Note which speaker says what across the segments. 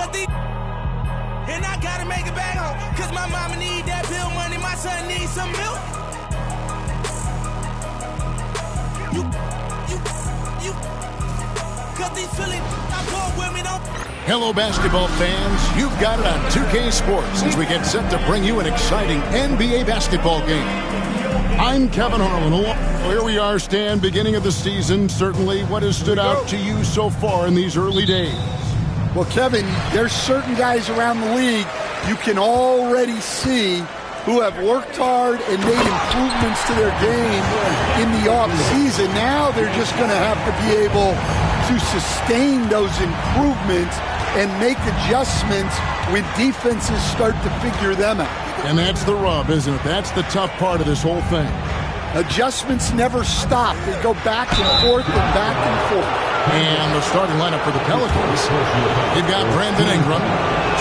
Speaker 1: And I gotta make it back home, cause my mama need that bill money, my son needs some milk. Cause these Philly, I walk with me, don't.
Speaker 2: Hello, basketball fans. You've got it on 2K Sports as we get set to bring you an exciting NBA basketball game. I'm Kevin Harlan. Here we are, Stan, beginning of the season. Certainly, what has stood out to you so far in these early days?
Speaker 3: Well, Kevin, there's certain guys around the league you can already see who have worked hard and made improvements to their game in the offseason. Now they're just going to have to be able to sustain those improvements and make adjustments when defenses start to figure them out.
Speaker 2: And that's the rub, isn't it? That's the tough part of this whole thing.
Speaker 3: Adjustments never stop. They go back and forth and back and forth.
Speaker 2: And the starting lineup for the Pelicans. You've got Brandon Ingram.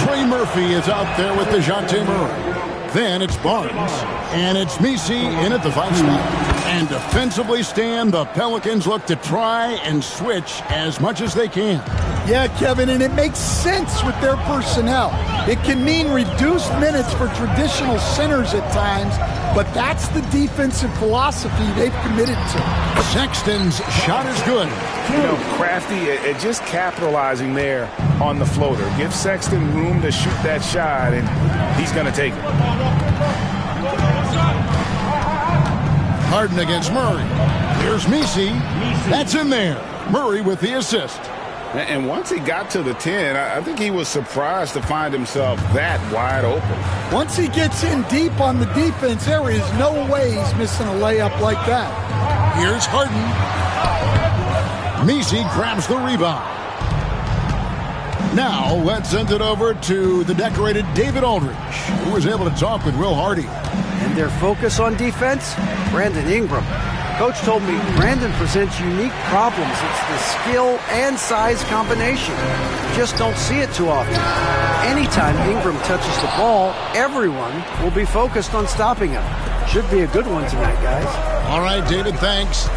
Speaker 2: Trey Murphy is out there with DeJounte Murray. Then it's Barnes. And it's Messi in at the 5 spot. And defensively, Stan, the Pelicans look to try and switch as much as they can.
Speaker 3: Yeah, Kevin, and it makes sense with their personnel. It can mean reduced minutes for traditional centers at times, but that's the defensive philosophy they've committed to.
Speaker 2: Sexton's shot is good.
Speaker 4: You know, crafty at just capitalizing there on the floater. Give Sexton room to shoot that shot, and he's going to take it.
Speaker 2: Harden against Murray. Here's Messi. That's in there. Murray with the assist.
Speaker 4: And once he got to the 10, I think he was surprised to find himself that wide open.
Speaker 3: Once he gets in deep on the defense, there is no way he's missing a layup like that.
Speaker 2: Here's Harden. Messi grabs the rebound. Now let's send it over to the decorated David Aldridge, who was able to talk with Will Hardy.
Speaker 5: And their focus on defense, Brandon Ingram. Coach told me Brandon presents unique problems. It's the skill and size combination. You just don't see it too often. Anytime Ingram touches the ball, everyone will be focused on stopping him. Should be a good one tonight, guys.
Speaker 2: All right, David, thanks.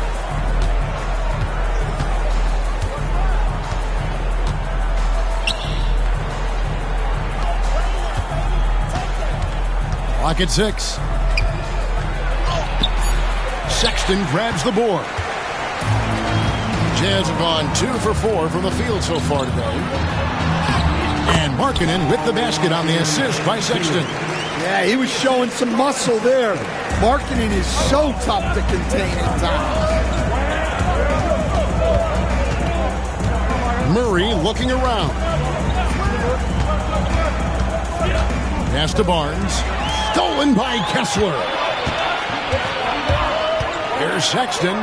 Speaker 2: Clock at 6. Sexton grabs the board. Jazz have gone 2 for 4 from the field so far today. And Markkanen with the basket on the assist by Sexton.
Speaker 3: Yeah, he was showing some muscle there. Markkanen is so tough to contain at times.
Speaker 2: Murray looking around. Pass to Barnes. Stolen by Kessler. Here's Sexton.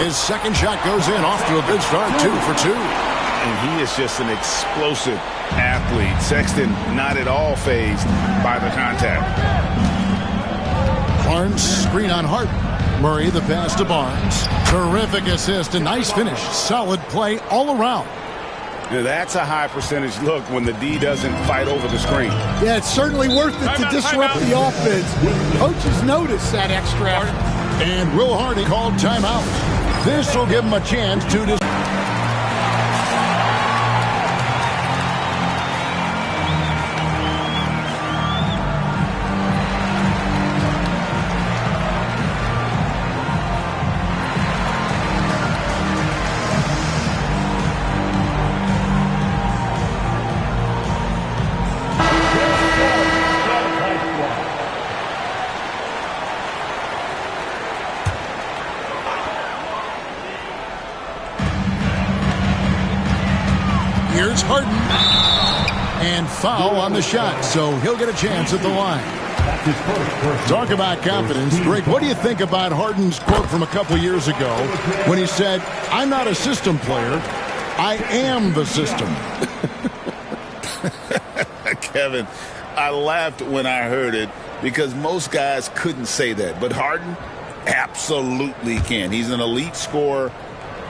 Speaker 2: His second shot goes in, off to a good start, 2 for 2.
Speaker 4: And he is just an explosive athlete. Sexton not at all fazed by the contact.
Speaker 2: Barnes screen on Harden. Murray the pass to Barnes. Terrific assist, a nice finish. Solid play all around.
Speaker 4: Now that's a high percentage look when the D doesn't fight over the screen.
Speaker 3: Yeah, it's certainly worth it to disrupt the offense. Coaches notice that extra effort.
Speaker 2: And Will Hardy called timeout. This will give him a chance to Here's Harden. And foul on the shot, so he'll get a chance at the line. Talk about confidence. Greg, what do you think about Harden's quote from a couple years ago when he said, "I'm not a system player, I am the system"?
Speaker 4: Kevin, I laughed when I heard it because most guys couldn't say that. But Harden absolutely can. He's an elite scorer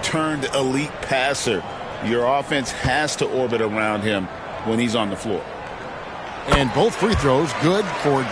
Speaker 4: turned elite passer. Your offense has to orbit around him when he's on the floor.
Speaker 2: And both free throws good for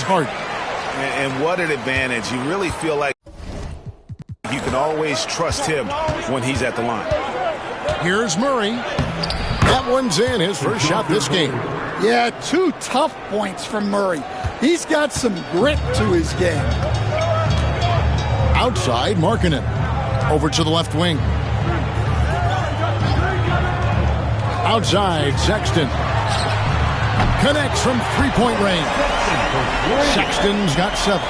Speaker 2: Harden.
Speaker 6: And what an advantage. You really feel like you can always trust him when he's at the line.
Speaker 2: Here's Murray. That one's in, his first shot this game.
Speaker 3: Yeah, 2 tough points from Murray. He's got some grit to his game.
Speaker 2: Outside, Markkanen. Over to the left wing. Outside, Sexton. Connects from three-point range. Sexton's got 7.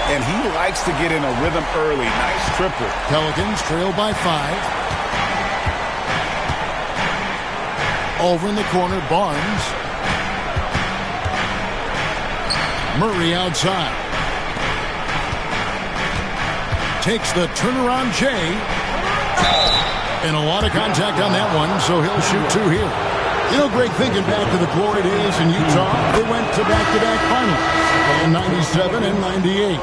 Speaker 6: And he likes to get in a rhythm early. Nice triple.
Speaker 2: Pelicans trail by 5. Over in the corner, Barnes. Murray outside. Takes the turnaround J. And a lot of contact on that one, so he'll shoot 2 here. You know, Greg, thinking back to the glory days in Utah, they went to back-to-back finals in 97 and 98.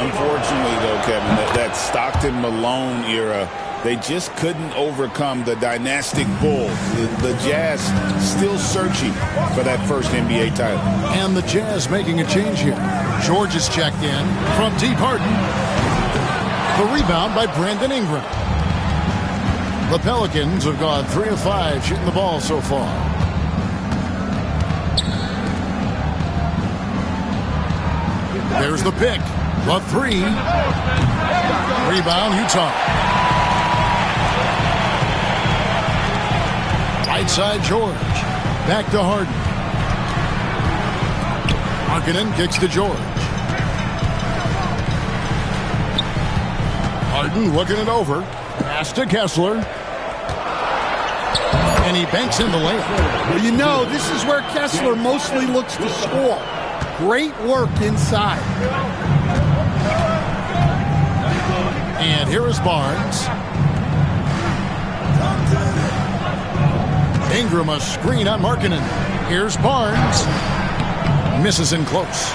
Speaker 4: Unfortunately, though, Kevin, that Stockton-Malone era, they just couldn't overcome the dynastic Bulls. The Jazz still searching for that first NBA title.
Speaker 2: And the Jazz making a change here. George is checked in from deep. Harden. The rebound by Brandon Ingram. The Pelicans have gone 3 of 5 shooting the ball so far. There's the pick. The 3. Rebound, Utah. Right side, George. Back to Harden. Markkanen kicks to George. Harden looking it over. Pass to Kessler. And he banks in the layup.
Speaker 3: Well, you know, this is where Kessler mostly looks to score. Great work inside.
Speaker 2: And here is Barnes. Ingram a screen on Markkanen. Here's Barnes. Misses in close.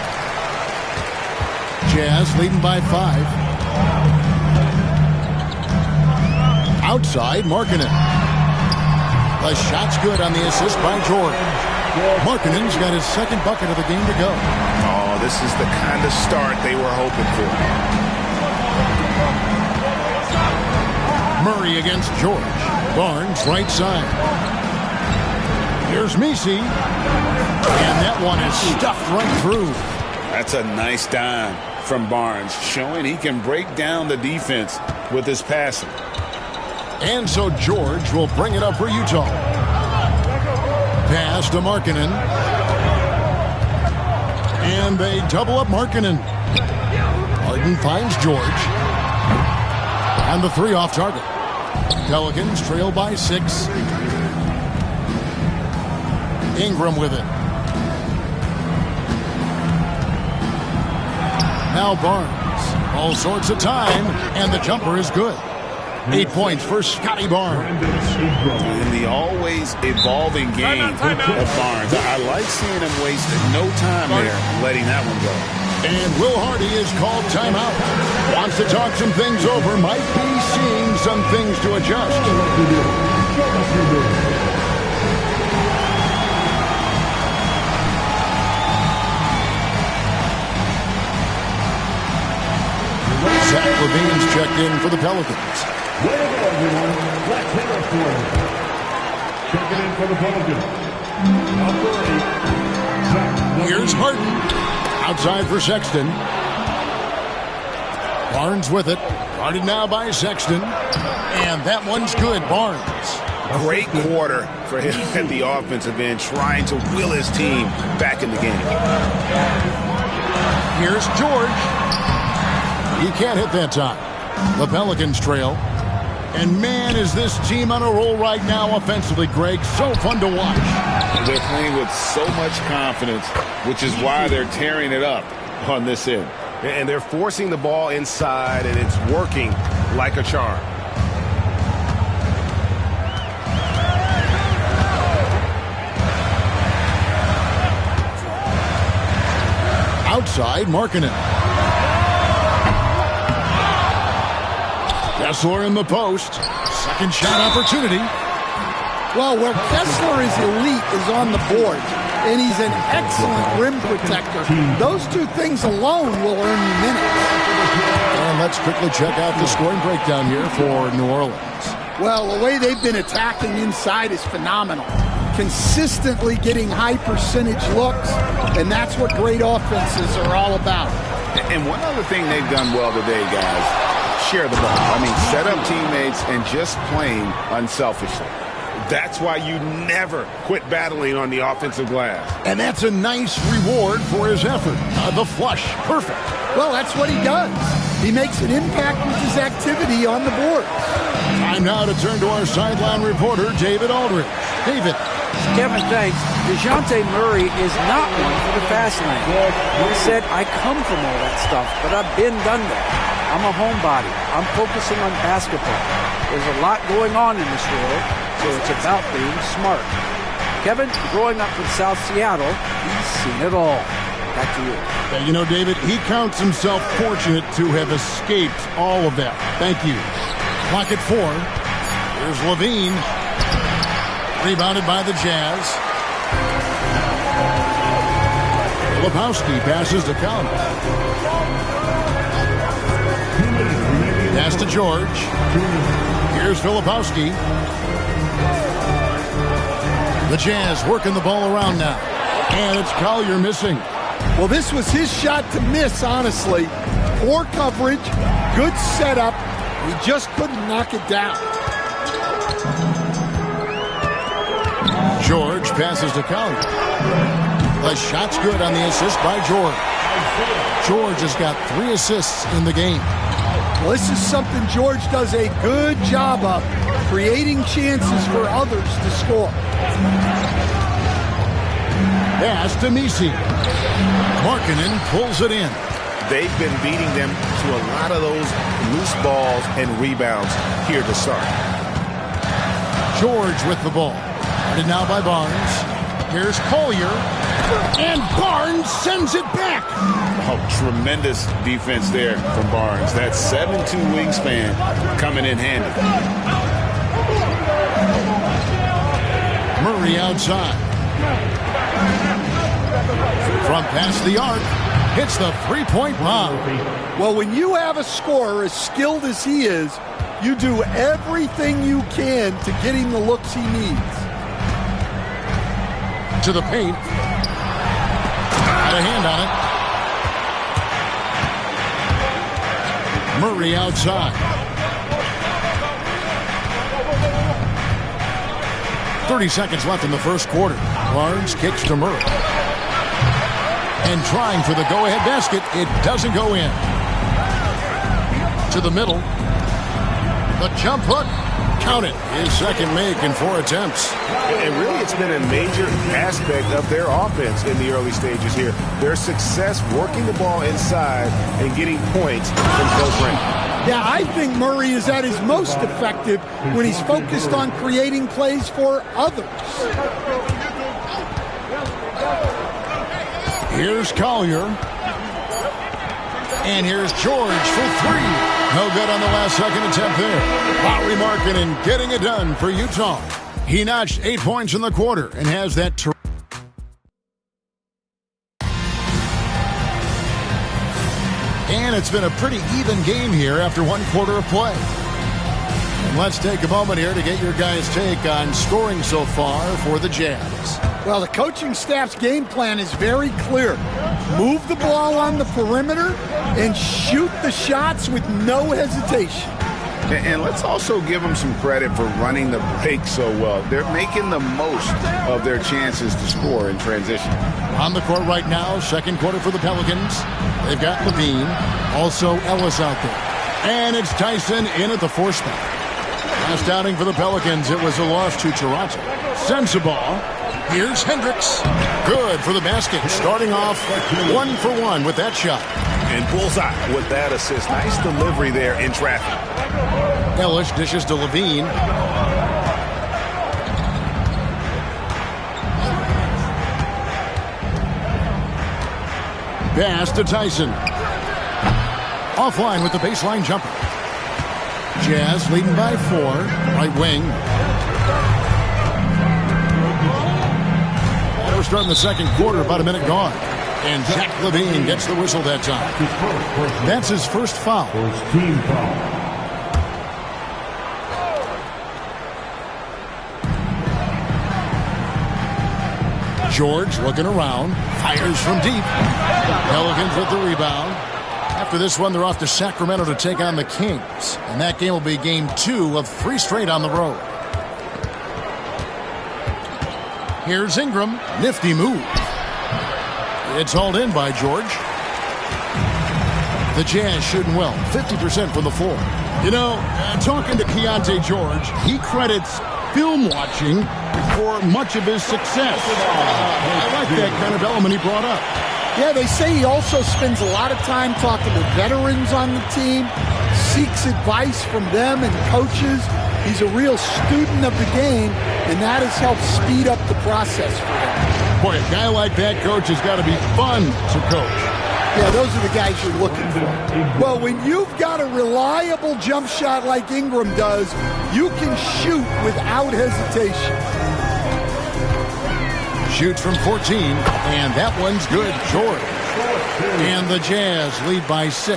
Speaker 2: Jazz leading by 5. Outside, Markkanen. The shot's good on the assist by George. Markkanen's got his second bucket of the game to go.
Speaker 6: Oh, this is the kind of start they were hoping for.
Speaker 2: Murray against George. Barnes right side. Here's Messi. And that one is stuffed right through.
Speaker 4: That's a nice dime from Barnes, showing he can break down the defense with his passing.
Speaker 2: And so George will bring it up for Utah. Pass to Markkanen. And they double up Markkanen. Harden finds George. And the 3 off target. Pelicans trail by 6. Ingram with it. Now Barnes. All sorts of time. And the jumper is good. 8 points for Scotty Barnes.
Speaker 4: In the always evolving game of Barnes, I like seeing him waste no time there, letting that one go.
Speaker 2: And Will Hardy is called timeout. Wants to talk some things over. Might be seeing some things to adjust. Zach LaVine's checked in for the Pelicans.
Speaker 7: Checking in for the Pelicans. Number 8.
Speaker 2: Here's Harden. Outside for Sexton. Barnes with it. Guarded now by Sexton. And that one's good. Barnes.
Speaker 6: Great quarter for him at the offensive end, trying to will his team back in the game.
Speaker 2: Here's George. He can't hit that time. The Pelicans trail. And man, is this team on a roll right now offensively, Greg. So fun to watch.
Speaker 4: They're playing with so much confidence, which is why they're tearing it up on this end.
Speaker 6: And they're forcing the ball inside, and it's working like a charm.
Speaker 2: Outside, Markkanen. Kessler in the post. Second shot opportunity.
Speaker 3: Well, where Kessler is elite is on the board. and he's an excellent rim protector. Those two things alone will earn you minutes.
Speaker 2: And let's quickly check out the scoring breakdown here for New Orleans.
Speaker 3: Well, the way they've been attacking inside is phenomenal. Consistently getting high percentage looks, and that's what great offenses are all about.
Speaker 4: And one other thing they've done well today, guys, share the ball. I mean, set up teammates and just playing unselfishly.
Speaker 6: That's why you never quit battling on the offensive glass.
Speaker 2: And that's a nice reward for his effort. The flush, perfect.
Speaker 3: Well, that's what he does. He makes an impact with his activity on the board.
Speaker 2: Time now to turn to our sideline reporter, David Aldridge. David.
Speaker 5: Kevin, thanks. DeJounte Murray is not one for the fast lane. He said, I come from all that stuff, but I've been done that. I'm a homebody. I'm focusing on basketball. There's a lot going on in this world, so it's about being smart. Kevin, growing up in South Seattle, he's seen it all. Back to you.
Speaker 2: You know, David, he counts himself fortunate to have escaped all of that. Thank you. Clock at 4. Here's Levine. Rebounded by the Jazz. Lepowski passes to Count. Pass to George. Here's Filipowski. The Jazz working the ball around now. And it's Collier missing.
Speaker 3: Well, this was his shot to miss, honestly. Poor coverage, good setup. He just couldn't knock it down.
Speaker 2: George passes to Collier. The shot's good on the assist by George. George has got 3 assists in the game.
Speaker 3: Well, this is something George does a good job of, creating chances for others to score.
Speaker 2: Pass to Misi. Markkanen pulls it in.
Speaker 6: They've been beating them to a lot of those loose balls and rebounds here to start.
Speaker 2: George with the ball. Guarded now by Barnes. Here's Collier. And Barnes sends it back.
Speaker 4: Oh, tremendous defense there from Barnes. That 7'2" wingspan coming in handy.
Speaker 2: Murray outside. From past the arc. Hits the three-point bomb.
Speaker 3: Well, when you have a scorer as skilled as he is, you do everything you can to get him the looks he needs.
Speaker 2: To the paint. Got a hand on it. Murray outside. 30 seconds left in the first quarter. Barnes kicks to Murray. And trying for the go-ahead basket. It doesn't go in. To the middle. The jump hook. Count it. His second make in 4 attempts.
Speaker 6: And really, it's been a major aspect of their offense in the early stages here. Their success working the ball inside and getting points from close range.
Speaker 3: Yeah, I think Murray is at his most effective when he's focused on creating plays for others.
Speaker 2: Here's Collier. And here's George for 3. No good on the last second attempt there. Lauri Markkanen getting it done for Utah. He notched 8 points in the quarter and has that. And it's been a pretty even game here after 1 quarter of play. And let's take a moment here to get your guys' take on scoring so far for the Jazz.
Speaker 3: Well, the coaching staff's game plan is very clear. Move the ball on the perimeter and shoot the shots with no hesitation.
Speaker 4: And let's also give them some credit for running the break so well. They're making the most of their chances to score in transition.
Speaker 2: On the court right now, second quarter for the Pelicans. They've got Levine, also Ellis out there. And it's Tyson in at the 4 spot. Last outing for the Pelicans, it was a loss to Toronto. Sensabaugh. Here's Hendricks. Good for the basket. Starting off 1 for 1 with that shot.
Speaker 6: And bullseye with that assist. Nice delivery there in traffic.
Speaker 2: Ellis dishes to Levine. Pass to Tyson. Offline with the baseline jumper. Jazz leading by 4. Right wing. start in the second quarter, about a minute gone. And Zach LaVine gets the whistle that time. That's his first foul.
Speaker 7: First team foul.
Speaker 2: George looking around, fires from deep. Pelicans with the rebound. After this one, they're off to Sacramento to take on the Kings. And that game will be game 2 of 3 straight on the road. Here's Ingram. Nifty move. It's hauled in by George. The Jazz shooting well, 50% from the floor. You know, talking to Keontae George, he credits film watching for much of his success. I like that kind of element he brought up.
Speaker 3: Yeah, they say he also spends a lot of time talking to veterans on the team, seeks advice from them and coaches. He's a real student of the game, and that has helped speed up the process for him.
Speaker 2: Boy, a guy like that, coach, has got to be fun to coach.
Speaker 3: Yeah, those are the guys you're looking for. Well, when you've got a reliable jump shot like Ingram does, you can shoot without hesitation.
Speaker 2: Shoots from 14, and that one's good. George. And the Jazz lead by 6.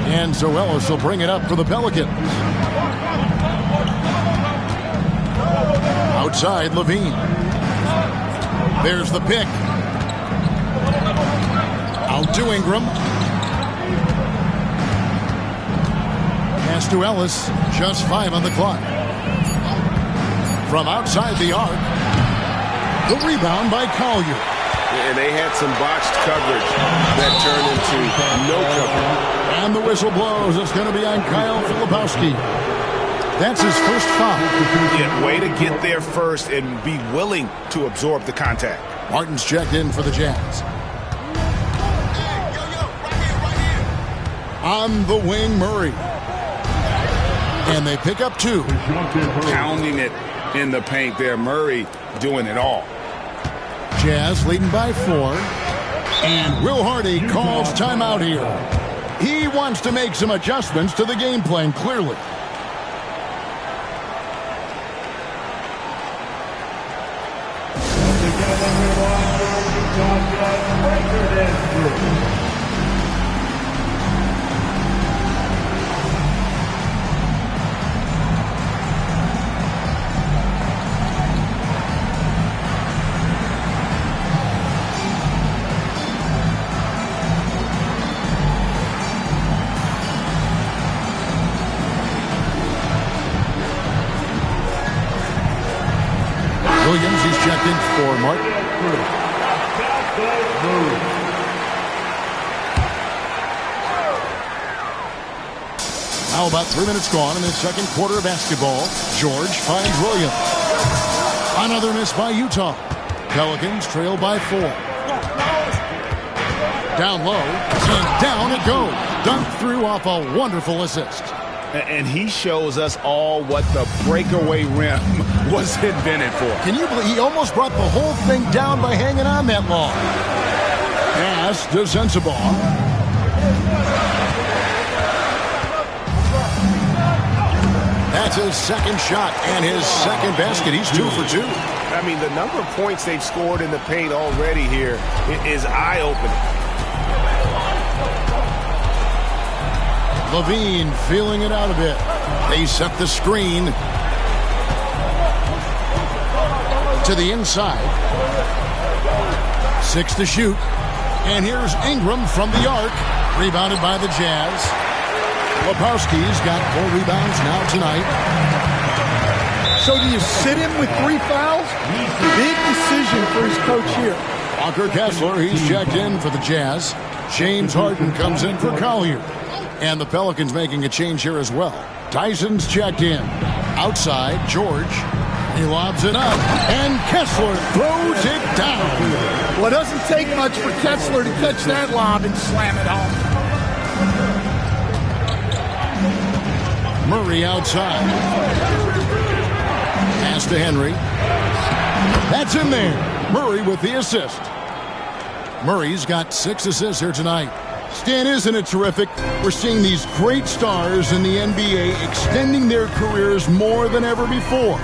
Speaker 2: And so Ellis will bring it up for the Pelicans. Outside, LaVine. There's the pick. Out to Ingram. Pass to Ellis. Just 5 on the clock. From outside the arc. The rebound by Collier.
Speaker 6: And they had some botched coverage that turned into no coverage.
Speaker 2: And the whistle blows. It's going to be on Kyle Filipowski. That's his first foul.
Speaker 6: Yeah, way to get there first and be willing to absorb the contact.
Speaker 2: Martin's checked in for the Jazz. On the wing, Murray. And they pick up 2.
Speaker 6: Pounding it in the paint there. Murray doing it all.
Speaker 2: Jazz leading by 4. And Will Hardy calls timeout here. He wants to make some adjustments to the game plan, clearly. Williams, he's checked in for Martin. Now about 3 minutes gone in the second quarter of basketball. George finds Williams. Another miss by Utah. Pelicans trail by 4. Down low, and down it goes. Dunked through off a wonderful assist.
Speaker 6: And he shows us all what the breakaway rim was invented for.
Speaker 2: Can you believe he almost brought the whole thing down by hanging on that long? Pass to Sensabaugh. That's his second shot and his second basket. He's 2 for 2.
Speaker 6: I mean, the number of points they've scored in the paint already here is eye-opening.
Speaker 2: LaVine feeling it out a bit. They set the screen to the inside. 6 to shoot. And here's Ingram from the arc. Rebounded by the Jazz. Filipowski's got 4 rebounds now tonight.
Speaker 3: So do you sit him with 3 fouls? Big decision for his coach here.
Speaker 2: Walker Kessler, he's checked in for the Jazz. James Harden comes in for Collier. And the Pelicans making a change here as well. Tyson's checked in. Outside, George. He lobs it up. And Kessler throws it down.
Speaker 3: Well, it doesn't take much for Kessler to catch that lob and slam it home.
Speaker 2: Murray outside. Pass to Henry. That's in there. Murray with the assist. Murray's got 6 assists here tonight. Stan, isn't it terrific? We're seeing these great stars in the NBA extending their careers more than ever before.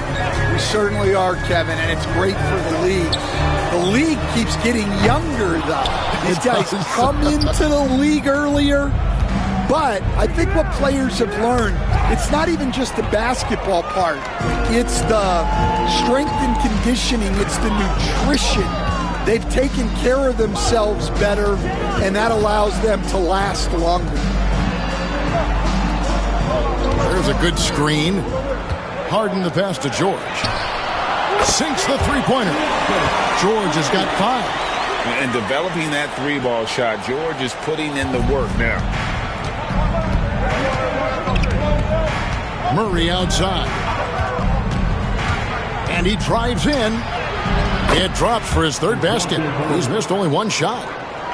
Speaker 3: We certainly are, Kevin, and it's great for the league. The league keeps getting younger, though. These guys come into the league earlier. But I think what players have learned, it's not even just the basketball part. It's the strength and conditioning. It's the nutrition. They've taken care of themselves better, and that allows them to last longer.
Speaker 2: There's a good screen. Harden the pass to George. Sinks the three-pointer. George has got 5.
Speaker 4: And developing that three-ball shot, George is putting in the work now.
Speaker 2: Murray outside. And he drives in. It drops for his 3rd basket. He's missed only 1 shot.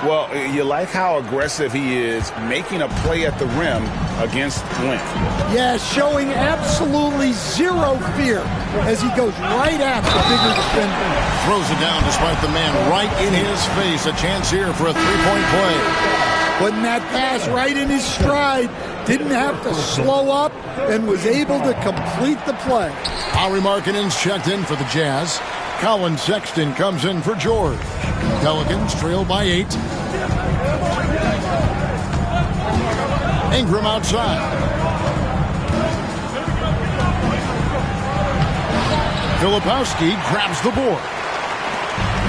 Speaker 4: Well, you like how aggressive he is making a play at the rim against length.
Speaker 3: Yeah, showing absolutely zero fear as he goes right at the bigger defender.
Speaker 2: Throws it down despite the man right in his face. A chance here for a 3-point play.
Speaker 3: Putting that pass right in his stride. Didn't have to slow up and was able to complete the play.
Speaker 2: Lauri Markkanen's checked in for the Jazz. Colin Sexton comes in for George. Pelicans trail by 8. Ingram outside. Filipowski grabs the board.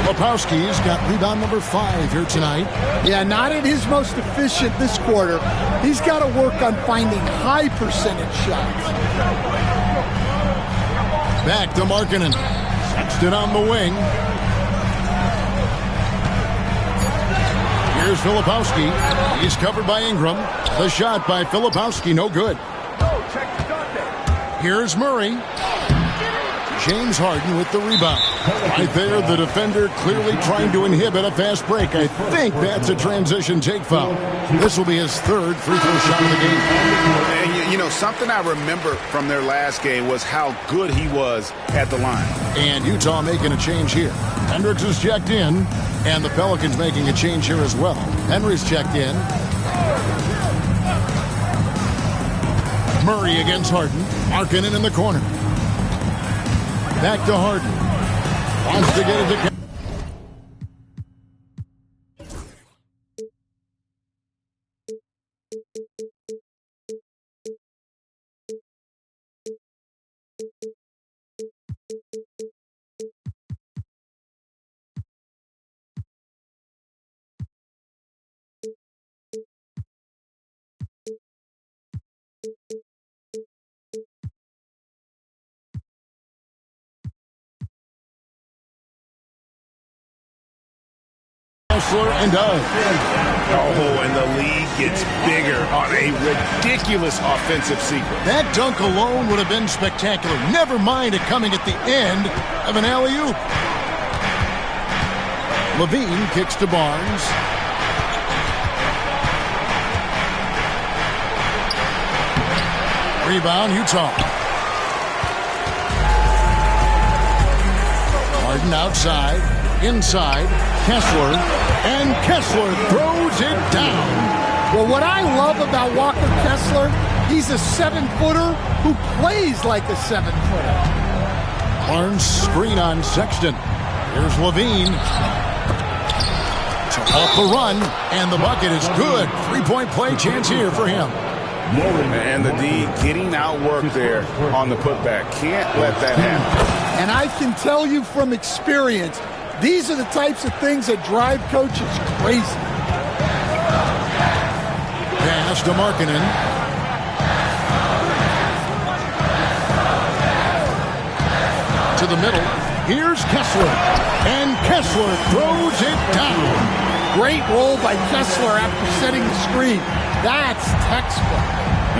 Speaker 2: Filipowski's got rebound number 5 here tonight.
Speaker 3: Yeah, not at his most efficient this quarter. He's got to work on finding high percentage shots.
Speaker 2: Back to Markkanen. Sexton on the wing. Here's Filipowski. He's covered by Ingram. The shot by Filipowski, no good. Here's Murray. James Harden with the rebound. Right there, the defender clearly trying to inhibit a fast break. I think that's a transition take foul. This will be his 3rd free throw shot of the game.
Speaker 6: And you know, something I remember from their last game was how good he was at the line.
Speaker 2: And Utah making a change here. Hendricks is checked in, and the Pelicans making a change here as well. Henry's checked in. Murray against Harden. Markkanen in the corner. Back to Harden. Wants to get it to... And does.
Speaker 6: Oh, and the lead gets bigger on a ridiculous offensive sequence.
Speaker 2: That dunk alone would have been spectacular. Never mind it coming at the end of an alley-oop. Levine kicks to Barnes. Rebound, Utah. Harden outside, inside, Kessler, and Kessler throws it down.
Speaker 3: Well, what I love about Walker Kessler, he's a 7-footer who plays like a 7-footer.
Speaker 2: Barnes screen on Sexton. Here's Levine. Off the run, and the bucket is good. 3-point play chance here for him.
Speaker 6: And the D getting outworked there on the putback. Can't let that happen.
Speaker 3: And I can tell you from experience, these are the types of things that drive coaches crazy.
Speaker 2: Pass to Markkanen. To the middle. Here's Kessler. And Kessler throws it down.
Speaker 3: Great roll by Kessler after setting the screen. That's textbook.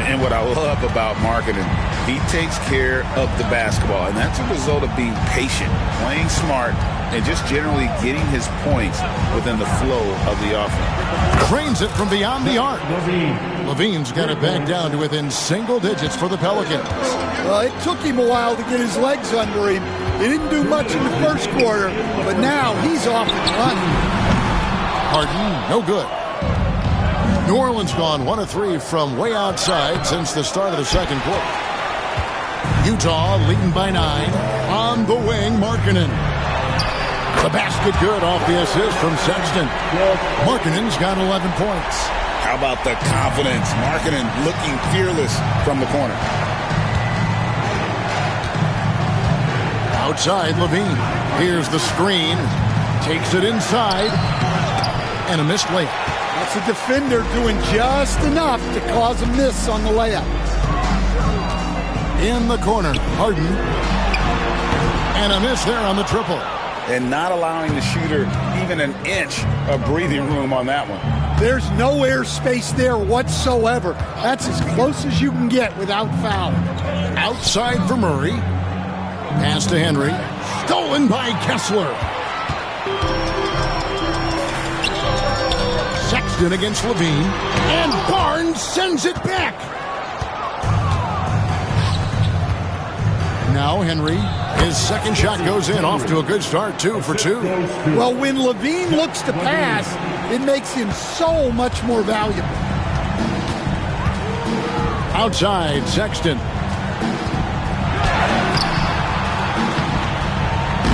Speaker 4: And what I love about Markkanen, he takes care of the basketball, and that's a result of being patient, playing smart, and just generally getting his points within the flow of the offense.
Speaker 2: Cranes it from beyond the arc. Levine's got it back down to within single digits for the Pelicans.
Speaker 3: Well, it took him a while to get his legs under him. He didn't do much in the first quarter, but now he's off and running.
Speaker 2: Harden, no good. New Orleans gone 1 of 3 from way outside since the start of the second quarter. Utah leading by 9. On the wing, Markkanen. The basket good off the assist from Sexton. Markkanen's got 11 points.
Speaker 4: How about the confidence? Markkanen looking fearless from the corner.
Speaker 2: Outside, Levine. Here's the screen. Takes it inside. And a missed layup.
Speaker 3: That's a defender doing just enough to cause a miss on the layup.
Speaker 2: In the corner, Harden. And a miss there on the triple.
Speaker 4: And not allowing the shooter even an inch of breathing room on that one.
Speaker 3: There's no airspace there whatsoever. That's as close as you can get without foul.
Speaker 2: Outside for Murray. Pass to Henry. Stolen by Kessler. Sexton against Levine. And Barnes sends it back. Now Henry. His second shot goes in. Off to a good start. 2 for 2.
Speaker 3: Well, when Levine looks to pass, it makes him so much more valuable.
Speaker 2: Outside, Sexton.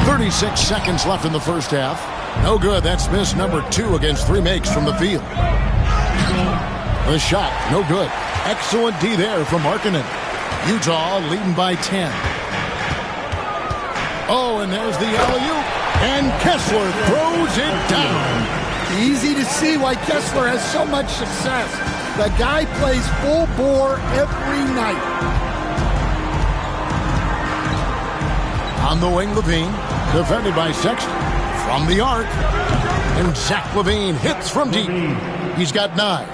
Speaker 2: 36 seconds left in the first half. No good. That's miss number 2 against 3 makes from the field. The shot, no good. Excellent D there from Markkanen. Utah leading by 10. Oh, and there's the alley-oop. And Kessler throws it down.
Speaker 3: Easy to see why Kessler has so much success. The guy plays full bore every night.
Speaker 2: On the wing, Levine. Defended by Sexton. From the arc. And Zach Levine hits from deep. He's got 9.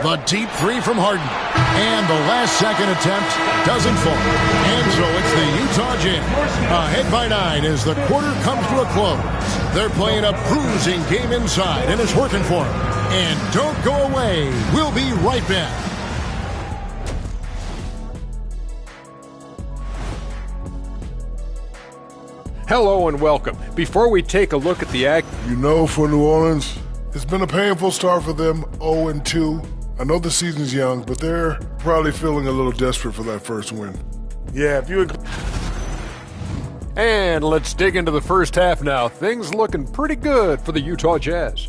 Speaker 2: The deep 3 from Harden. And the last second attempt doesn't fall. And so it's the Utah Jazz ahead by 9 as the quarter comes to a close. They're playing a bruising game inside, and it's working for them. And don't go away. We'll be right back.
Speaker 8: Hello and welcome. Before we take a look at the
Speaker 9: You know, for New Orleans, it's been a painful start for them, 0-2. I know the season's young, but they're probably feeling a little desperate for that first win.
Speaker 6: Yeah, if you...
Speaker 8: And let's dig into the first half now. Things looking pretty good for the Utah Jazz.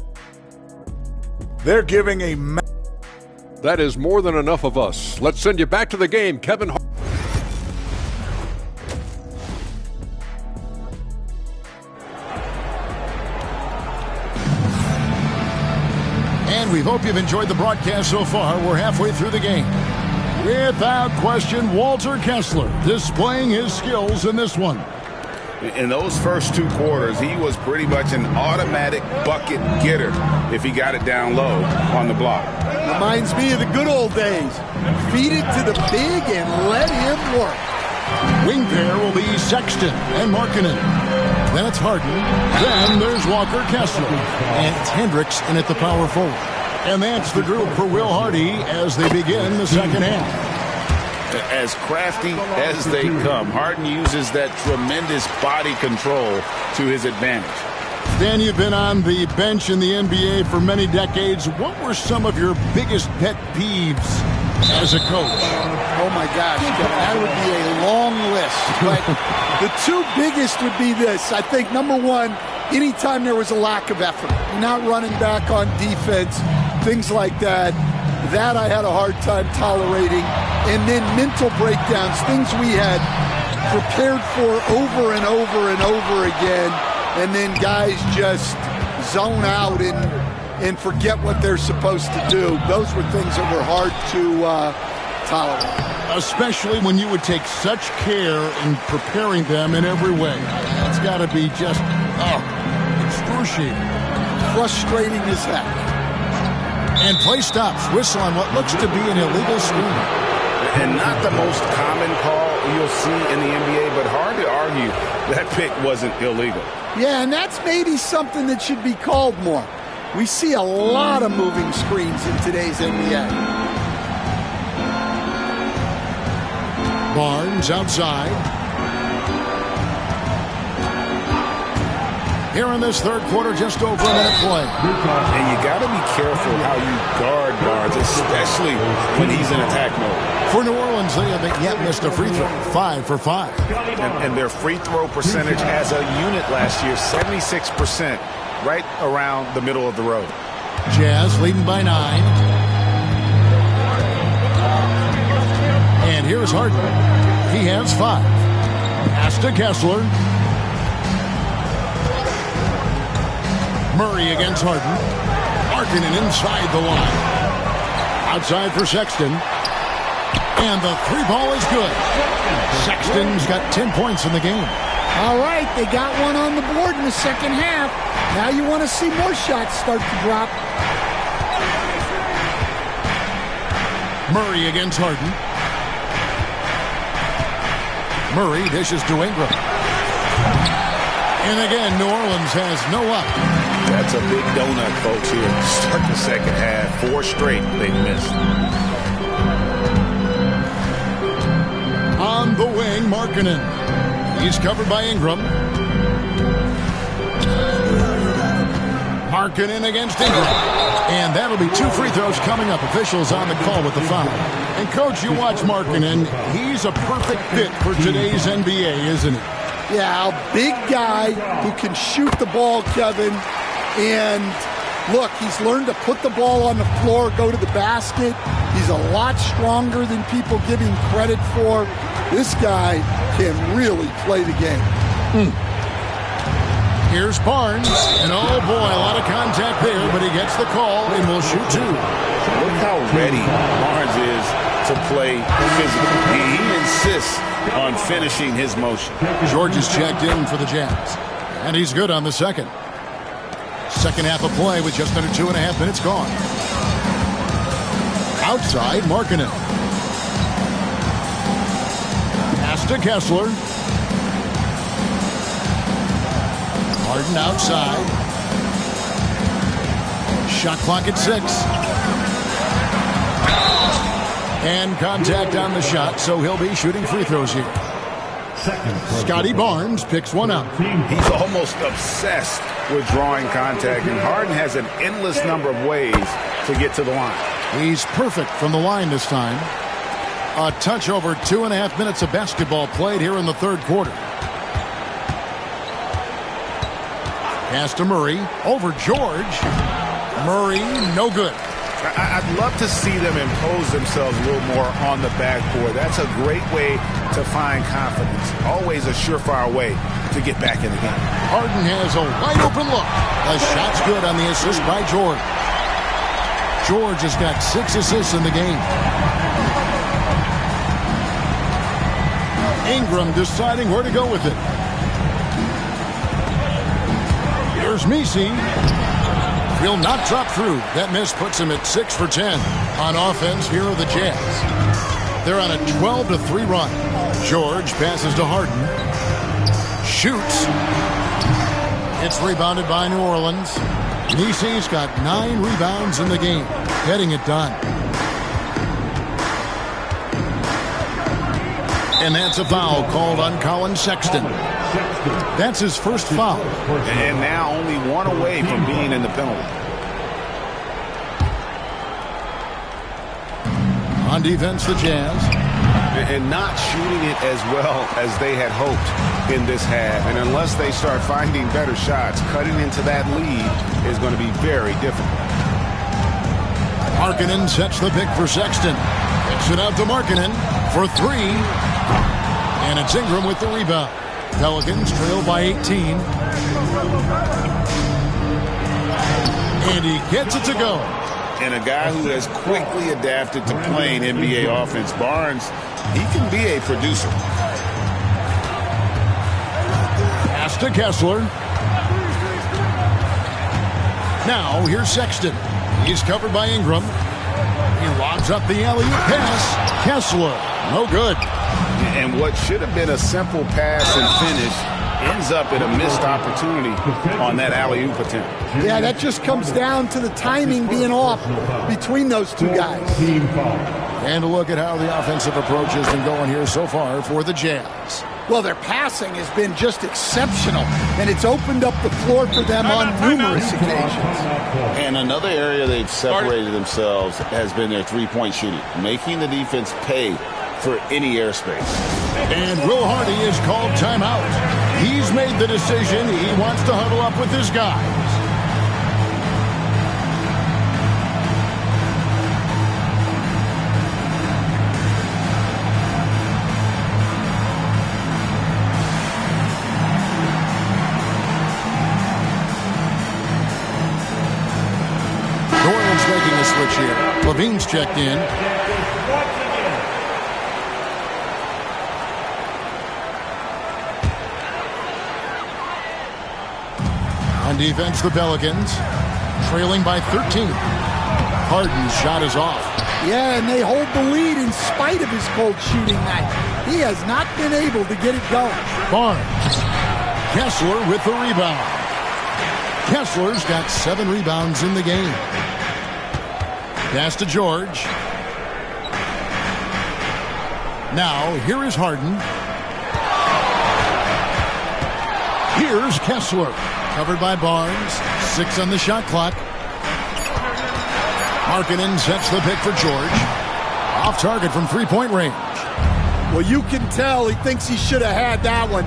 Speaker 9: They're giving a...
Speaker 8: That is more than enough of us. Let's send you back to the game, Kevin.
Speaker 2: And we hope you've enjoyed the broadcast so far. We're halfway through the game. Without question, Walter Kessler displaying his skills in this one.
Speaker 4: In those first 2 quarters, he was pretty much an automatic bucket getter if he got it down low on the block.
Speaker 3: Reminds me of the good old days. Feed it to the big and let him work.
Speaker 2: Wing pair will be Sexton and Markkanen. Then it's Harden. Then there's Walker Kessler. And it's Hendricks in at the power forward. And that's the group for Will Hardy as they begin the second half.
Speaker 4: As crafty as they come, Harden uses that tremendous body control to his advantage.
Speaker 2: Dan, you've been on the bench in the NBA for many decades. What were some of your biggest pet peeves as a coach?
Speaker 3: Oh, my gosh, Kevin, that would be a long list. But the 2 biggest would be this. I think, number 1, anytime there was a lack of effort, not running back on defense, things like that, that I had a hard time tolerating. And then mental breakdowns, things we had prepared for over and over and over again, and then guys just zone out and forget what they're supposed to do. Those were things that were hard to tolerate.
Speaker 2: Especially when you would take such care in preparing them in every way. That's got to be just, excruciating.
Speaker 3: Frustrating as heck.
Speaker 2: And play stops. Whistle on what looks to be an illegal screen.
Speaker 4: And not the most common call you'll see in the NBA, but hard to argue that pick wasn't illegal.
Speaker 3: Yeah, and that's maybe something that should be called more. We see a lot of moving screens in today's NBA. Barnes outside.
Speaker 2: here in this third quarter, just over a minute play.
Speaker 4: And you got to be careful how you guard Barnes, especially when he's in attack mode.
Speaker 2: For New Orleans, they haven't yet missed a free throw. 5 for 5.
Speaker 6: And their free throw percentage as a unit last year, 76%, right around the middle of the road.
Speaker 2: Jazz leading by 9. And here's Harden. He has 5. Pass to Kessler. Murray against Harden. Markkanen inside the line. Outside for Sexton. And the 3 ball is good. Sexton's got 10 points in the game.
Speaker 3: All right, they got one on the board in the second half. Now you want to see more shots start to drop.
Speaker 2: Murray against Harden. Murray dishes to Ingram. And again, New Orleans has no up.
Speaker 4: That's a big donut, folks, here. Start the second half. 4 straight they've missed.
Speaker 2: On the wing, Markkanen. He's covered by Ingram. Markkanen against Ingram. And that'll be 2 free throws coming up. Officials on the call with the foul. And, Coach, you watch Markkanen. He's a perfect fit for today's NBA, isn't he?
Speaker 3: Yeah, a big guy who can shoot the ball, Kevin. And, look, he's learned to put the ball on the floor, go to the basket. He's a lot stronger than people give him credit for. This guy can really play the game.
Speaker 2: Here's Barnes. And, oh, boy, a lot of contact there, but he gets the call and will shoot 2.
Speaker 4: Look how ready Barnes is to play physically. He insists on finishing his motion.
Speaker 2: George is checked in for the Jazz. And he's good on the second. Second half of play with just under 2.5 minutes gone. Outside, Markkanen. Pass to Kessler. Harden outside. Shot clock at 6. And contact on the shot, so he'll be shooting free throws here. Scotty Barnes picks one up.
Speaker 4: He's almost obsessed with drawing contact, and Harden has an endless number of ways to get to the line.
Speaker 2: He's perfect from the line this time. A touch over 2.5 minutes of basketball played here in the third quarter. Pass to Murray. Over George. Murray, no good.
Speaker 6: I'd love to see them impose themselves a little more on the backboard. That's a great way to find confidence. Always a surefire way to get back in the game.
Speaker 2: Harden has a wide open look. The shot's good on the assist by George. George has got 6 assists in the game. Ingram deciding where to go with it. Here's Messi. Will not drop through. That miss puts him at 6 for 10 on offense. Here are the Jazz. They're on a 12-3 run. George passes to Harden. Shoots. It's rebounded by New Orleans. Messi's got 9 rebounds in the game. Getting it done. And that's a foul called on Colin Sexton. That's his first foul.
Speaker 6: And now only 1 away from being in the penalty.
Speaker 2: On defense, the Jazz.
Speaker 6: And not shooting it as well as they had hoped in this half. And unless they start finding better shots, cutting into that lead is going to be very difficult.
Speaker 2: Markkanen sets the pick for Sexton. Kicks it out to Markkanen for 3. And it's Ingram with the rebound. Pelicans trail by 18. And he gets it to go.
Speaker 4: And a guy who has quickly adapted to playing NBA offense, Barnes, he can be a producer.
Speaker 2: Pass to Kessler. Now here's Sexton. He's covered by Ingram. He lobs up the alley-oop pass. Kessler, no good.
Speaker 6: And what should have been a simple pass and finish ends up in a missed opportunity on that alley-oop attempt.
Speaker 3: Yeah, that just comes down to the timing being off between those two guys.
Speaker 2: And a look at how the offensive approach has been going here so far for the Jazz.
Speaker 3: Well, their passing has been just exceptional, and it's opened up the floor for them on numerous occasions.
Speaker 4: And another area they've separated themselves has been their three-point shooting, making the defense pay for any airspace.
Speaker 2: And Will Hardy is called timeout. He's made the decision. He wants to huddle up with his guys. Doyle's making a switch here. Levine's checked in. On defense, the Pelicans trailing by 13. Harden's shot is off.
Speaker 3: Yeah, and they hold the lead in spite of his cold shooting night. He has not been able to get it going.
Speaker 2: Barnes. Kessler with the rebound. Kessler's got 7 rebounds in the game. Pass to George. Now, here is Harden. Here's Kessler. Covered by Barnes. 6 on the shot clock. Markkanen sets the pick for George. Off target from three-point range.
Speaker 3: Well, you can tell he thinks he should have had that one.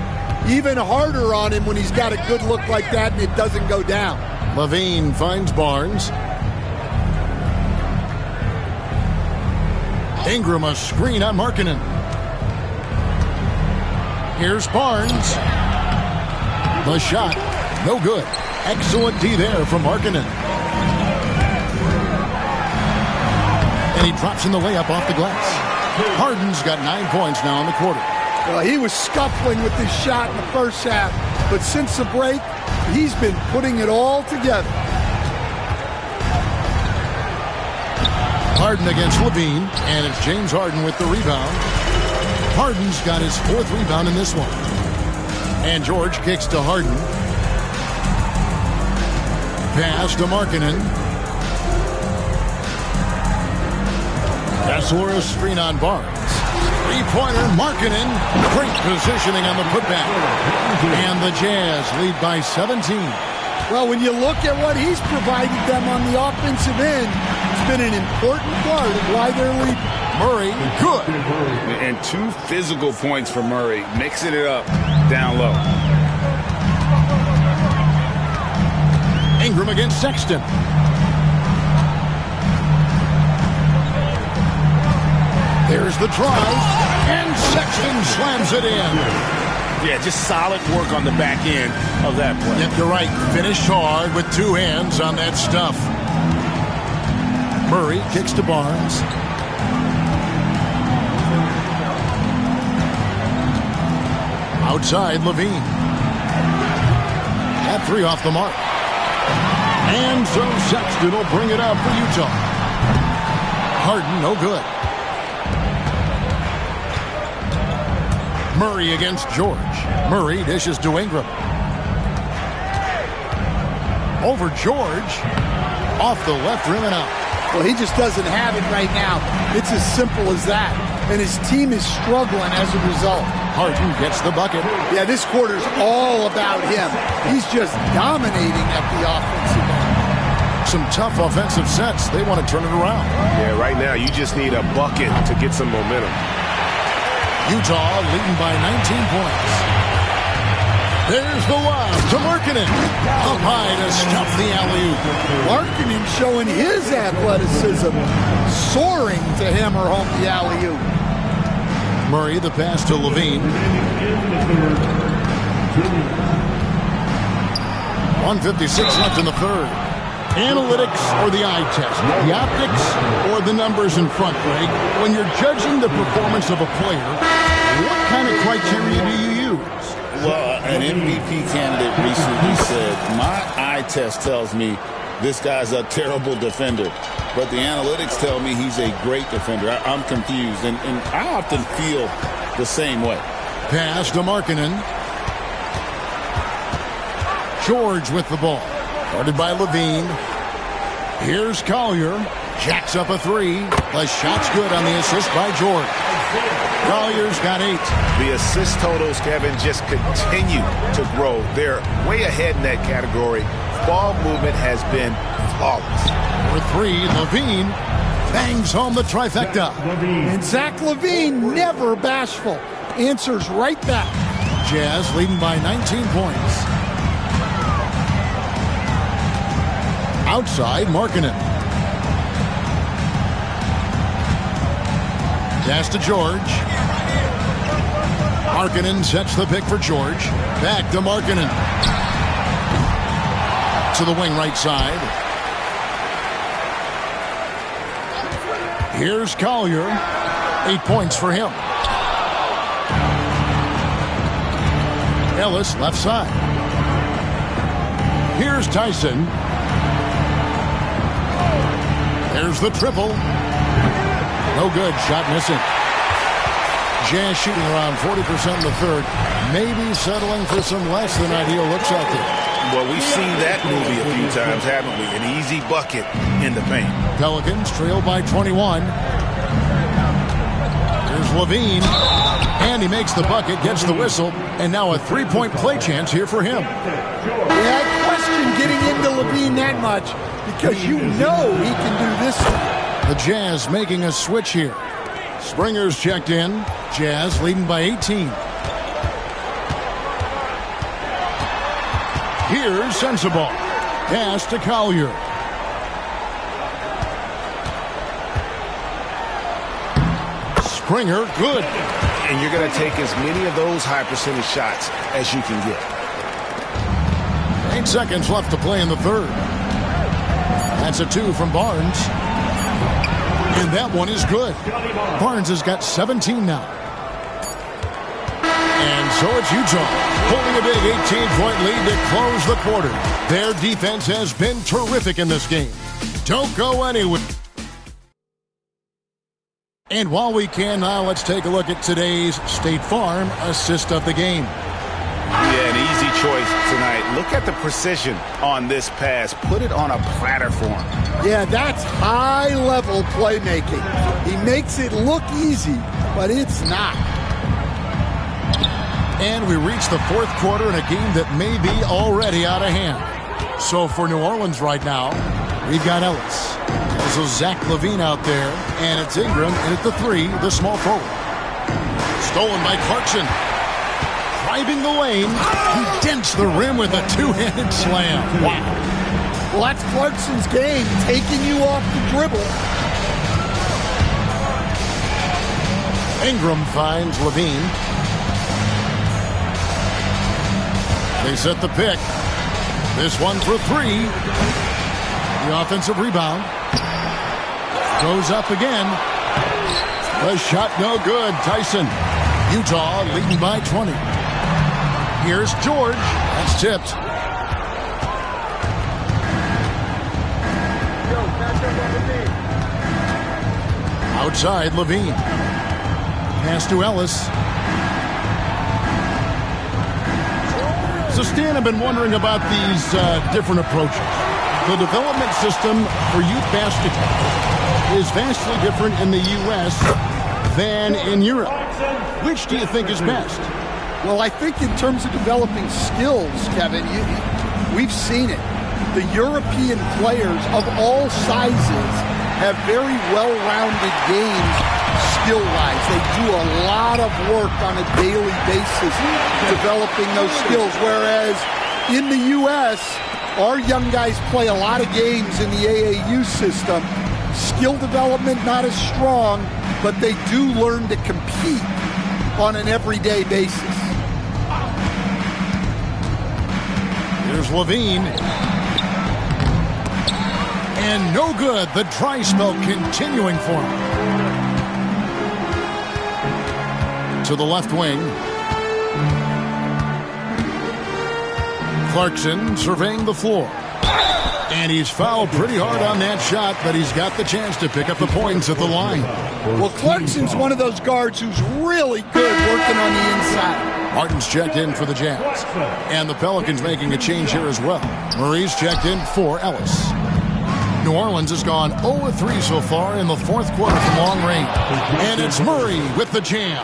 Speaker 3: Even harder on him when he's got a good look like that and it doesn't go down.
Speaker 2: Levine finds Barnes. Ingram a screen on Markkanen. Here's Barnes. The shot, no good. Excellent D there from Markkanen. And he drops in the layup off the glass. Harden's got 9 points now in the quarter.
Speaker 3: Well, he was scuffling with this shot in the first half, but since the break, he's been putting it all together.
Speaker 2: Harden against Levine, and it's James Harden with the rebound. Harden's got his 4th rebound in this one. And George kicks to Harden. Pass to Markkanen. Kessler a screen on Barnes. Three-pointer, Markkanen. Great positioning on the putback. And the Jazz lead by 17.
Speaker 3: Well, when you look at what he's provided them on the offensive end, it's been an important part of why they're leading.
Speaker 2: Murray, good.
Speaker 4: And 2 physical points for Murray, mixing it up down low.
Speaker 2: Ingram against Sexton. There's the drive, and Sexton slams it in.
Speaker 4: Yeah, just solid work on the back end of that play.
Speaker 2: Yep, you're right. Finished hard with 2 hands on that stuff. Murray kicks to Barnes. Outside, Levine. That 3 off the mark. And so Sexton will bring it up for Utah. Harden, no good. Murray against George. Murray dishes to Ingram. Over George. Off the left rim and out.
Speaker 3: Well, he just doesn't have it right now. It's as simple as that. And his team is struggling as a result.
Speaker 2: Harden gets the bucket.
Speaker 3: Yeah, this quarter's all about him. He's just dominating at the offensive end.
Speaker 2: Some tough offensive sets. They want to turn it around.
Speaker 6: Yeah, right now you just need a bucket to get some momentum.
Speaker 2: Utah leading by 19 points. There's the lob to Markkanen. Up high to stop the alley-oop.
Speaker 3: Markkanen showing his athleticism, soaring to hammer home the alley-oop.
Speaker 2: Murray, the pass to Levine. 1:56 left in the third. Analytics or the eye test? The optics or the numbers in front, Greg? When you're judging the performance of a player, what kind of criteria do you use?
Speaker 4: Well, an MVP candidate recently said, my eye test tells me this guy's a terrible defender, but the analytics tell me he's a great defender. I'm confused, and I often feel the same way.
Speaker 2: Pass to Markkanen. George with the ball. Guarded by Levine. Here's Collier. Jacks up a three. The shot's good on the assist by George. Collier's got 8.
Speaker 6: The assist totals, Kevin, just continue to grow. They're way ahead in that category. Ball movement has been flawless.
Speaker 2: For 3, Levine bangs home the trifecta.
Speaker 3: And Zach LaVine, never bashful, answers right back.
Speaker 2: Jazz leading by 19 points. Outside, Markkanen. Pass to George. Markkanen sets the pick for George. Back to Markkanen. To the wing right side. Here's Collier. 8 points for him. Ellis left side. Here's Tyson. There's the triple. No good. Shot missing. Jazz shooting around 40% in the third. Maybe settling for some less than ideal looks out there.
Speaker 6: Well, we've seen that movie a few times, haven't we? An easy bucket in the paint.
Speaker 2: Pelicans trail by 21. Here's Levine. And he makes the bucket, gets the whistle, and now a 3-point play chance here for him.
Speaker 3: Yeah, I question getting into Levine that much because you know he can do this stuff.
Speaker 2: The Jazz making a switch here. Springer's checked in. Jazz leading by 18. Here's Sensabaugh. Pass to Collier. Springer, good.
Speaker 6: And you're going to take as many of those high percentage shots as you can get.
Speaker 2: 8 seconds left to play in the third. That's a 2 from Barnes. And that one is good. Barnes has got 17 now. And so it's Utah holding a big 18-point lead to close the quarter. Their defense has been terrific in this game. Don't go anywhere. And while we can now, let's take a look at today's State Farm assist of the game.
Speaker 6: Yeah, an easy choice tonight. Look at the precision on this pass. Put it on a platter for him.
Speaker 3: Yeah, that's high-level playmaking. He makes it look easy, but it's not.
Speaker 2: And we reach the fourth quarter in a game that may be already out of hand. So for New Orleans right now, we've got Ellis. Also Zach LaVine out there, and it's Ingram in at the 3, the small forward. Stolen by Clarkson. Driving the lane, he dents the rim with a 2-handed slam. Wow.
Speaker 3: Well, that's Clarkson's game, taking you off the dribble.
Speaker 2: Ingram finds LaVine. They set the pick. This one for 3. The offensive rebound. Goes up again. The shot no good. Tyson. Utah leading by 20. Here's George. That's tipped. Outside, LaVine. Pass to Ellis. So, Stan, I've been wondering about these different approaches. The development system for youth basketball is vastly different in the U.S. than in Europe. Which do you think is best?
Speaker 3: Well, I think in terms of developing skills, Kevin, we've seen it. The European players of all sizes have very well-rounded games skill-wise. They do a lot of work on a daily basis developing those skills, whereas in the U.S., our young guys play a lot of games in the AAU system. Skill development not as strong, but they do learn to compete on an everyday basis.
Speaker 2: Here's LaVine. And no good. The dry spell continuing for him. To the left wing. Clarkson surveying the floor. And he's fouled pretty hard on that shot, but he's got the chance to pick up the points at the line.
Speaker 3: Well, Clarkson's one of those guards who's really good working on the inside.
Speaker 2: Martin's checked in for the Jazz. And the Pelicans making a change here as well. Murray's checked in for Ellis. New Orleans has gone 0-3 so far in the fourth quarter from long range. And it's Murray with the jam.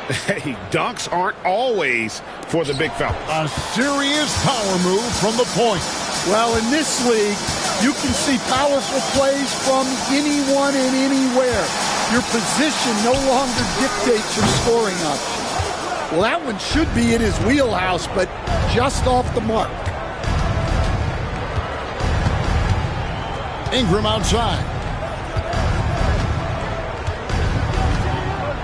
Speaker 6: Hey, dunks aren't always for the big fella.
Speaker 2: A serious power move from the point.
Speaker 3: Well, in this league, you can see powerful plays from anyone and anywhere. Your position no longer dictates your scoring option. Well, that one should be in his wheelhouse, but just off the mark.
Speaker 2: Ingram outside.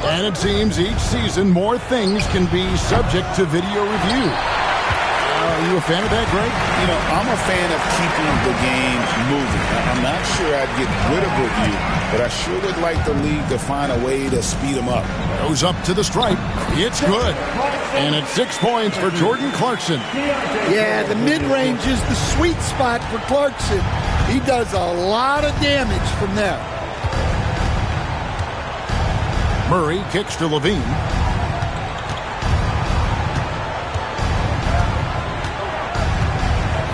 Speaker 2: And it seems each season more things can be subject to video review. Are you a fan of that, Greg?
Speaker 4: You know, I'm a fan of keeping the game moving. I'm not sure I'd get rid of review, but I sure would like the league to find a way to speed them up.
Speaker 2: Goes up to the stripe. It's good. And it's 6 points for Jordan Clarkson.
Speaker 3: Yeah, the mid-range is the sweet spot for Clarkson. He does a lot of damage from there.
Speaker 2: Murray kicks to Levine.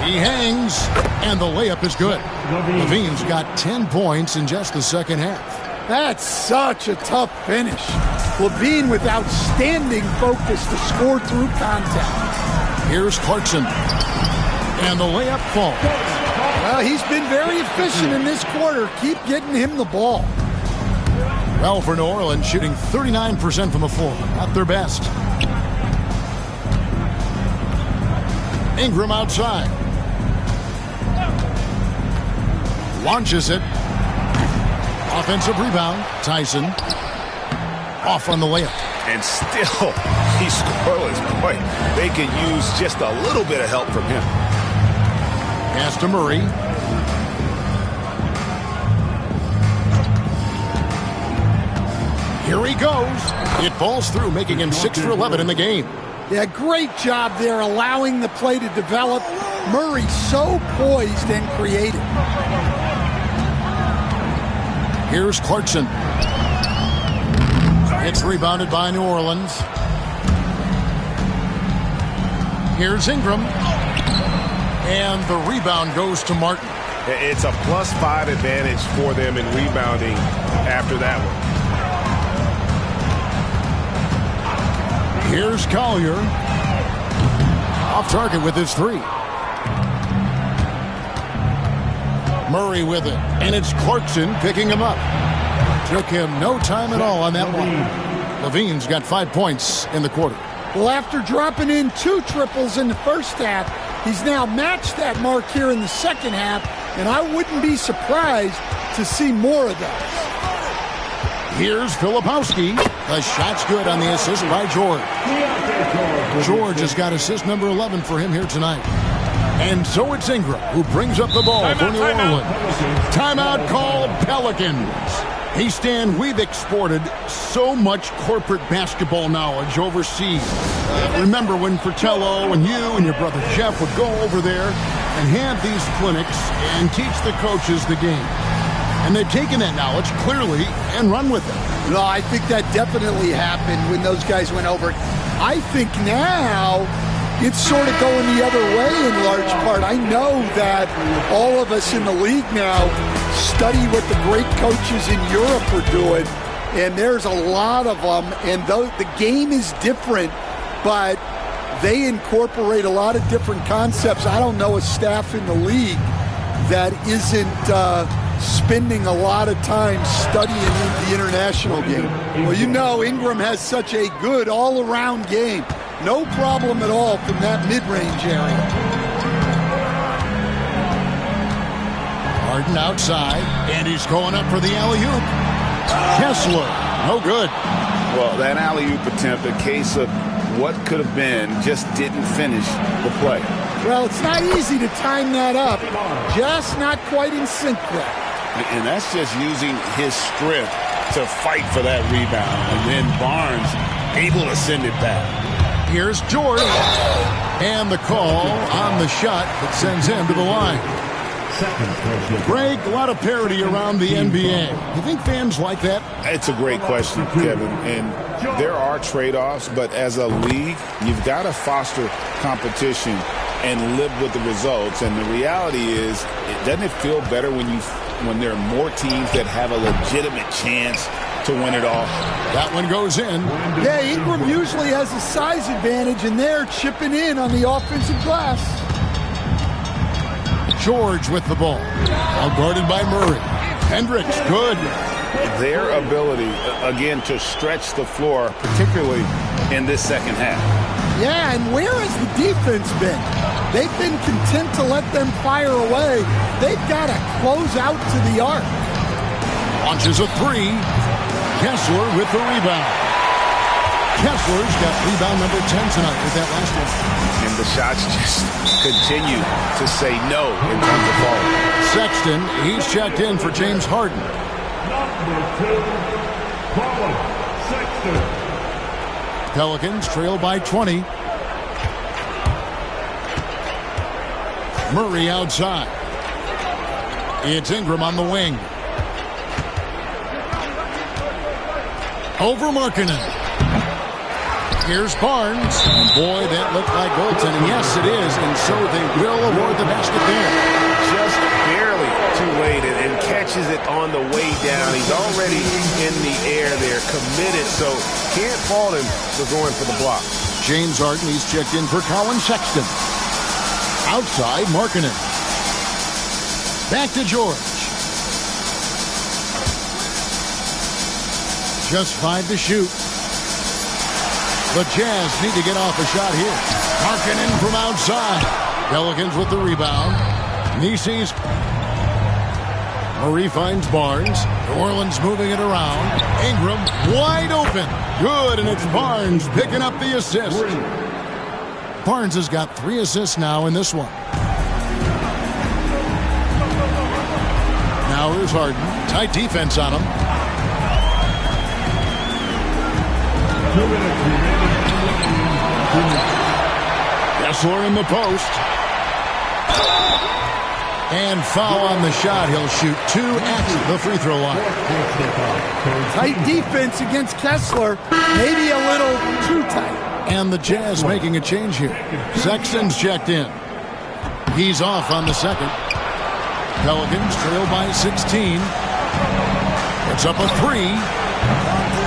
Speaker 2: He hangs, and the layup is good. Levine's got 10 points in just the second half.
Speaker 3: That's such a tough finish. Levine with outstanding focus to score through contact.
Speaker 2: Here's Clarkson. And the layup falls.
Speaker 3: Well, he's been very efficient in this quarter. Keep getting him the ball.
Speaker 2: Well, for New Orleans, shooting 39% from the floor. Not their best. Ingram outside. Launches it. Offensive rebound. Tyson. Off on the layup.
Speaker 6: And still, he's scoreless. Boy, they could use just a little bit of help from him.
Speaker 2: Pass to Murray. Here he goes. It falls through, making him 6 for 11 in the game.
Speaker 3: Yeah, great job there allowing the play to develop. Murray so poised and creative.
Speaker 2: Here's Clarkson. It's rebounded by New Orleans. Here's Ingram. And the rebound goes to Martin.
Speaker 6: It's a +5 advantage for them in rebounding after that one.
Speaker 2: Here's Collier. Off target with his three. Murray with it. And it's Clarkson picking him up. Took him no time at all on that one. Levine's got 5 points in the quarter.
Speaker 3: Well, after dropping in 2 triples in the first half, he's now matched that mark here in the second half, and I wouldn't be surprised to see more of those.
Speaker 2: Here's Filipowski. The shot's good on the assist by George. George has got assist number 11 for him here tonight. And so it's Ingram who brings up the ball for New Orleans. Timeout called Pelicans. Hey, Stan, we've exported so much corporate basketball knowledge overseas. Remember when Fratello and you and your brother Jeff would go over there and have these clinics and teach the coaches the game. And they've taken that knowledge clearly and run with it.
Speaker 3: No, I think that definitely happened when those guys went over. I think now it's sort of going the other way in large part. I know that all of us in the league now study what the great coaches in Europe are doing, and there's a lot of them, and the game is different, but they incorporate a lot of different concepts. I don't know a staff in the league that isn't spending a lot of time studying the international game. Well, you know, Ingram has such a good all-around game. No problem at all from that mid-range area.
Speaker 2: Harden outside, and he's going up for the alley-oop. Kessler, no good.
Speaker 4: Well, that alley-oop attempt, a case of what could have been, just didn't finish the play.
Speaker 3: Well, it's not easy to time that up. Just not quite in sync there.
Speaker 4: And that's just using his strength to fight for that rebound. And then Barnes able to send it back.
Speaker 2: Here's George. And the call on the shot that sends him to the line. Greg, a lot of parity around the NBA. You think fans like that?
Speaker 4: It's a great question, Kevin. And there are trade-offs, but as a league, you've got to foster competition and live with the results. And the reality is, doesn't it feel better when you when there are more teams that have a legitimate chance to win it all.
Speaker 2: That one goes in.
Speaker 3: Yeah, Ingram usually has a size advantage, and they're chipping in on the offensive glass.
Speaker 2: George with the ball. Now guarded by Murray. Hendricks, good.
Speaker 4: Their ability, again, to stretch the floor, particularly in this second half.
Speaker 3: Yeah, and where has the defense been? They've been content to let them fire away. They've got to close out to the arc.
Speaker 2: Launches a three. Kessler with the rebound. Kessler's got rebound number 10 tonight with that last one.
Speaker 4: And the shots just continue to say no in terms of falling.
Speaker 2: Sexton, he's checked in for James Harden.
Speaker 7: Number 2, Colin Sexton.
Speaker 2: Pelicans trail by 20. Murray outside. It's Ingram on the wing. Over Markkanen. Here's Barnes. And boy, that looked like goaltending. Yes, it is. And so they will award the basket there.
Speaker 6: Just barely too late and catches it on the way down. He's already in the air there, committed, so can't fault him for going for the block.
Speaker 2: James Harden, he's checked in for Colin Sexton. Outside, Markkanen. Back to George. Just 5 to shoot. The Jazz need to get off a shot here. Markkanen from outside. Pelicans with the rebound. Nieces. Murray finds Barnes. New Orleans moving it around. Ingram wide open. Good, and it's Barnes picking up the assist. Barnes has got 3 assists now in this one. Now here's Harden. Tight defense on him.
Speaker 7: 2 minutes remaining.
Speaker 2: Kessler in the post. And foul on the shot. He'll shoot 2 at the free throw line.
Speaker 3: Tight defense against Kessler. Maybe a little too tight.
Speaker 2: And the Jazz making a change here. Sexton's checked in. He's off on the second. Pelicans trail by 16. It's up a 3.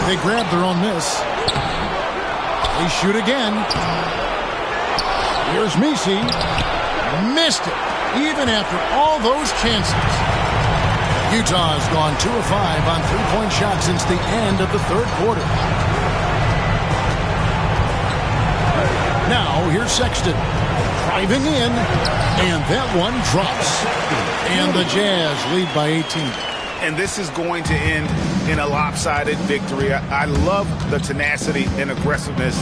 Speaker 2: They grab their own miss. They shoot again. Here's Messi. Missed it, even after all those chances. Utah's gone 2 of 5 on 3-point shots since the end of the third quarter. Now, here's Sexton. Driving in, and that one drops. And the Jazz lead by 18.
Speaker 4: And this is going to end in a lopsided victory. I love the tenacity and aggressiveness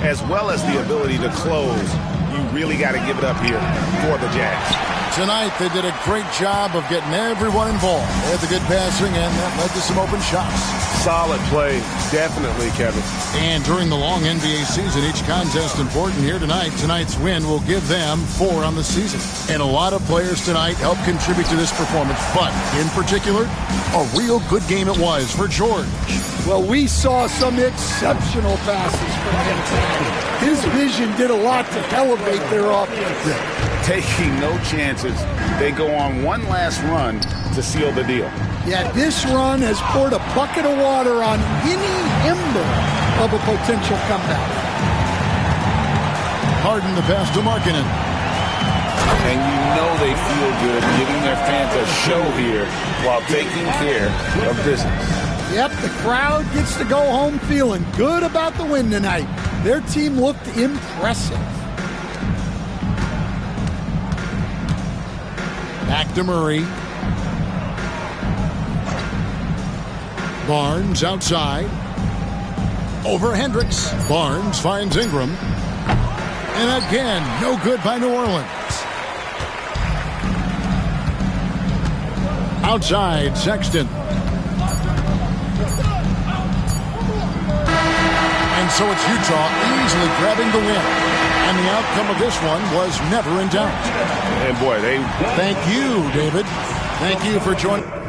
Speaker 4: as well as the ability to close. You really got to give it up here for the Jazz.
Speaker 2: Tonight, they did a great job of getting everyone involved. They had the good passing, and that led to some open shots.
Speaker 6: Solid play, definitely, Kevin.
Speaker 2: And during the long NBA season, each contest important here tonight. Tonight's win will give them 4 on the season. And a lot of players tonight helped contribute to this performance. But, in particular, a real good game it was for George.
Speaker 3: Well, we saw some exceptional passes from him tonight. His vision did a lot to elevate their offense.
Speaker 4: Taking no chances. They go on one last run to seal the deal.
Speaker 3: Yeah, this run has poured a bucket of water on any ember of a potential comeback.
Speaker 2: Harden the pass to Markkanen.
Speaker 4: And you know they feel good giving their fans a show here while taking care of business.
Speaker 3: Yep, the crowd gets to go home feeling good about the win tonight. Their team looked impressive.
Speaker 2: Back to Murray. Barnes outside. Over Hendricks. Barnes finds Ingram. And again, no good by New Orleans. Outside, Sexton. And so it's Utah easily grabbing the win. And the outcome of this one was never in doubt.
Speaker 6: And boy,
Speaker 2: Thank you, David. Thank you for joining.